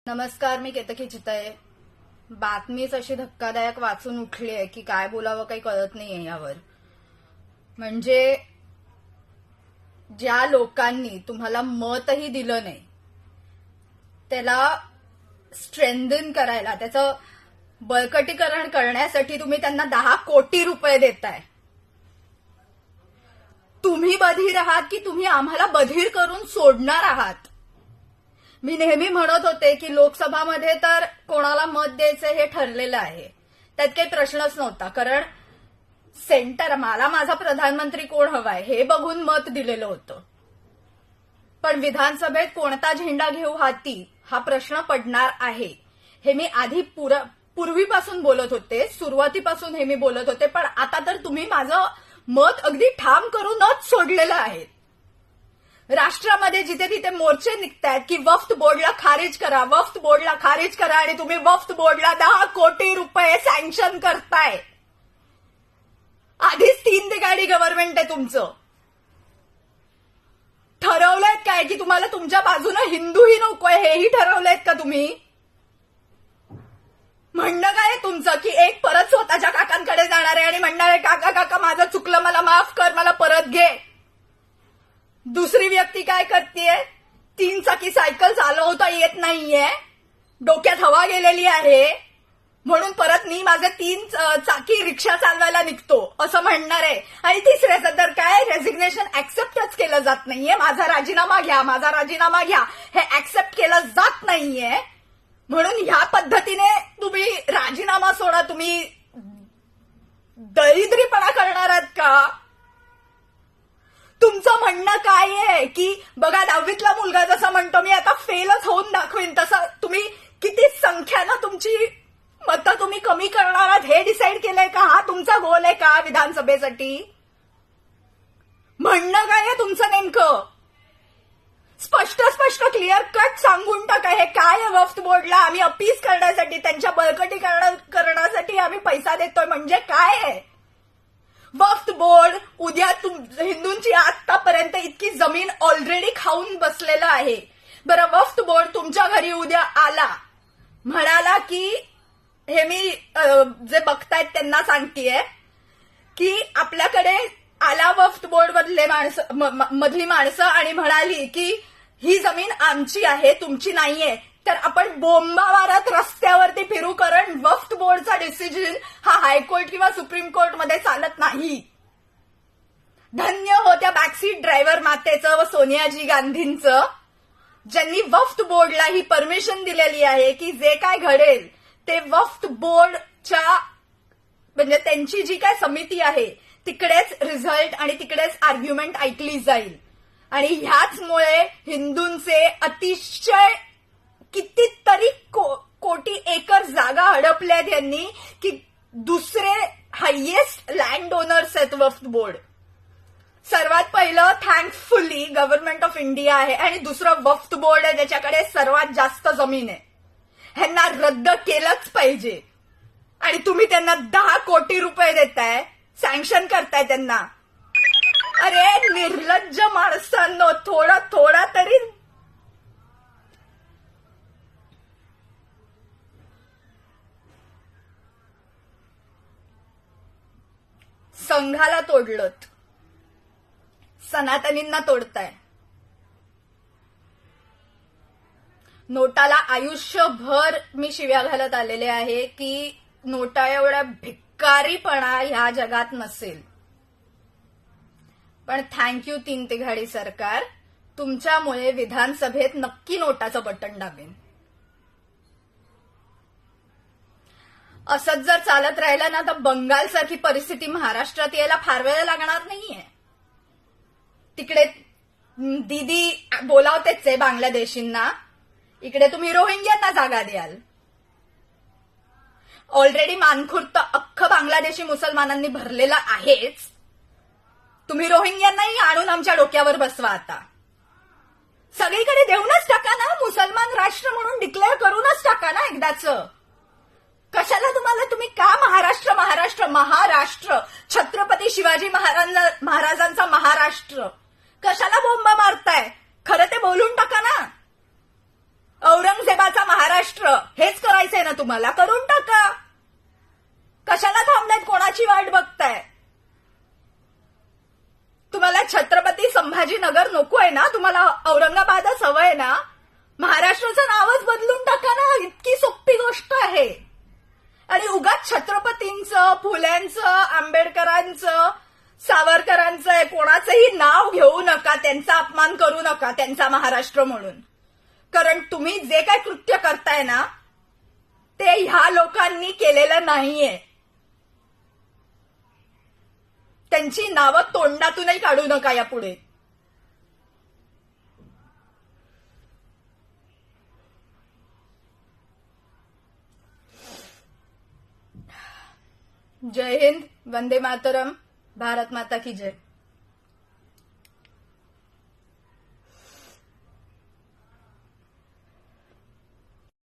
नमस्कार, मी केतकी चितळे. बातमीच अशी धक्कादायक वाचून उठली आहे की काय बोलावं काही कळत नाहीये यावर. म्हणजे ज्या लोकांनी तुम्हाला मतही दिलं नाही त्याला स्ट्रेंथन करायला, त्याचं बळकटीकरण करण्यासाठी तुम्ही त्यांना 10 कोटी रुपये देताय. तुम्ही बधीर आहात की तुम्ही आम्हाला बधीर करून सोडणार आहात? मी नेहमी म्हणत होते की लोकसभामध्ये तर कोणाला मत द्यायचं हे ठरलेलं आहे, त्यात काही प्रश्नच नव्हता. कारण सेंटर मला माझा प्रधानमंत्री कोण हवाय हे बघून मत दिलेलं होतं. पण विधानसभेत कोणता झेंडा घेऊ हाती हा प्रश्न पडणार आहे हे मी आधी पूर्वीपासून बोलत होते, सुरुवातीपासून हे मी बोलत होते. पण आता तर तुम्ही माझं मत अगदी ठाम करूनच सोडलेलं आहे. राष्ट्रामध्ये जिथे तिथे मोर्चे निघतायत की वक्फ बोर्डला खारिज करा, वक्फ बोर्डला खारिज करा, आणि तुम्ही वक्फ बोर्डला 10 कोटी रुपये सँक्शन करताय. आधीच 3 तिगाडी गव्हर्नमेंट आहे तुमचं. ठरवलंय काय की तुम्हाला तुमच्या बाजूने हिंदूही नकोय हेही ठरवलंय का तुम्ही? म्हणणं काय आहे तुमचं की एक परत स्वतःच्या काकांकडे जाणार आहे आणि म्हणणार आहे काका काका माझं चुकलं, मला माफ कर, मला परत घे. दुसरी व्यक्ती काय करतेय? 3 चाकी सायकल चालवता येत नाहीये, डोक्यात हवा गेलेली आहे, म्हणून परत मी माझे 3 चाकी रिक्षा चालवायला निघतो असं म्हणणार आहे. आणि तिसऱ्याचं तर काय, रेझिग्नेशन ऍक्सेप्टच केलं जात नाहीये. माझा राजीनामा घ्या, माझा राजीनामा घ्या हे ऍक्सेप्ट केलं जात नाहीये. म्हणून ह्या पद्धतीने तुम्ही राजीनामा सोडा. तुम्ही दरिद्रीपणा करणार आहात का? तुमचं म्हणणं काय आहे की बघा 10वीतला मुलगा जसा म्हणतो मी आता फेलच होऊन दाखवीन, तसं तुम्ही किती संख्यानं तुमची मतं तुम्ही कमी करणार आहात हे डिसाईड केलंय का? हा तुमचा गोल आहे का विधानसभेसाठी? म्हणणं काय आहे तुमचं नेमकं? स्पष्ट क्लिअर कट सांगून टाका हे काय आहे. वक्फ बोर्डला आम्ही अपील करण्यासाठी, त्यांच्या बळकटीकरण करण्यासाठी आम्ही पैसा देतोय म्हणजे काय आहे? वक्फ बोर्ड उद्या हिंदूंची आतापर्यंत इतकी जमीन ऑलरेडी खाऊन बसलेलं आहे. बरं, वक्फ बोर्ड तुमच्या घरी उद्या आला, म्हणाला की हे मी जे बघतायत त्यांना सांगतेय की आपल्याकडे आला वक्फ बोर्ड मधली माणसं आणि म्हणाली की ही जमीन आमची आहे, तुमची नाहीये, तर आपण बोंबा मारत रस्त्यावरती फिरू. कारण वक्फ बोर्डचा डिसिजन हा हायकोर्ट किंवा सुप्रीम कोर्टमध्ये चालत नाही. धन्य हो त्या बॅकसीट ड्रायव्हर मातेचं व सोनियाजी गांधींचं, ज्यांनी वक्फ बोर्डला ही परमिशन दिलेली आहे की जे काय घडेल ते वक्फ बोर्डच्या म्हणजे त्यांची जी काय समिती आहे तिकडेच रिझल्ट आणि तिकडेच आर्ग्युमेंट ऐकली जाईल. आणि ह्याचमुळे हिंदूंचे अतिशय कितीतरी कोटी एकर जागा हडपल्यात यांनी की दुसरे हायएस्ट लँड ओनर्स आहेत वक्फ बोर्ड. सर्वात पहिलं थँकफुली गव्हर्नमेंट ऑफ इंडिया आहे आणि दुसरं वक्फ बोर्ड आहे ज्याच्याकडे सर्वात जास्त जमीन आहे. ह्यांना रद्द केलंच पाहिजे. आणि तुम्ही त्यांना 10 कोटी रुपये देताय, सँक्शन करताय त्यांना. अरे निर्लज्ज माणसांनो, थोडा तरी संघाला तोडलत, सनातनींना तोडताय. नोटाला आयुष्यभर मी शिव्या घालत आलेले आहे की नोटा एवढा भिक्कारीपणा ह्या जगात नसेल. पण थँक्यू 3 तिघाडी सरकार, तुमच्यामुळे विधानसभेत नक्की नोटाचं बटन दाबेन. असंच जर चालत राहिलं ना तर बंगालसारखी परिस्थिती महाराष्ट्रात यायला फार वेळ लागणार नाहीये. तिकडे दीदी बोलावतेच आहे बांगलादेशींना, इकडे तुम्ही रोहिंग्यांना जागा द्याल. ऑलरेडी मानखुर्द अख्खं बांगलादेशी मुसलमानांनी भरलेलं आहेच, तुम्ही रोहिंग्यांनाही आणून आमच्या डोक्यावर बसवा. आता सगळीकडे देऊनच टाका ना, मुसलमान राष्ट्र म्हणून डिक्लेअर करूनच टाका ना एकदाच. कशाला तुम्ही का महाराष्ट्र छत्रपती शिवाजी महाराजांचा महाराष्ट्र कशाला बोंबा मारताय? खरं ते बोलून टाका ना. औरंगजेबाचा महाराष्ट्र तुम्हाला, करून टाका. कशाला थांबलात, कोणाची वाट बघताय? तुम्हाला छत्रपती संभाजीनगर नको आहे ना, तुम्हाला औरंगाबादच हवंय ना, महाराष्ट्राचं नावच बदलून टाका ना. इतकी सोपी गोष्ट आहे. आणि उगाच छत्रपतींचं, फुल्यांचं, आंबेडकरांचं, सावरकरांचं कोणाचंही नाव घेऊ नका, त्यांचा अपमान करू नका त्यांचा महाराष्ट्र म्हणून. कारण तुम्ही जे काय कृत्य करताय ना, ते ह्या लोकांनी केलेलं नाहीये. त्यांची नावं तोंडातूनही काढू नका यापुढे. जय हिंद, वंदे मातरम, भारत माता की जय.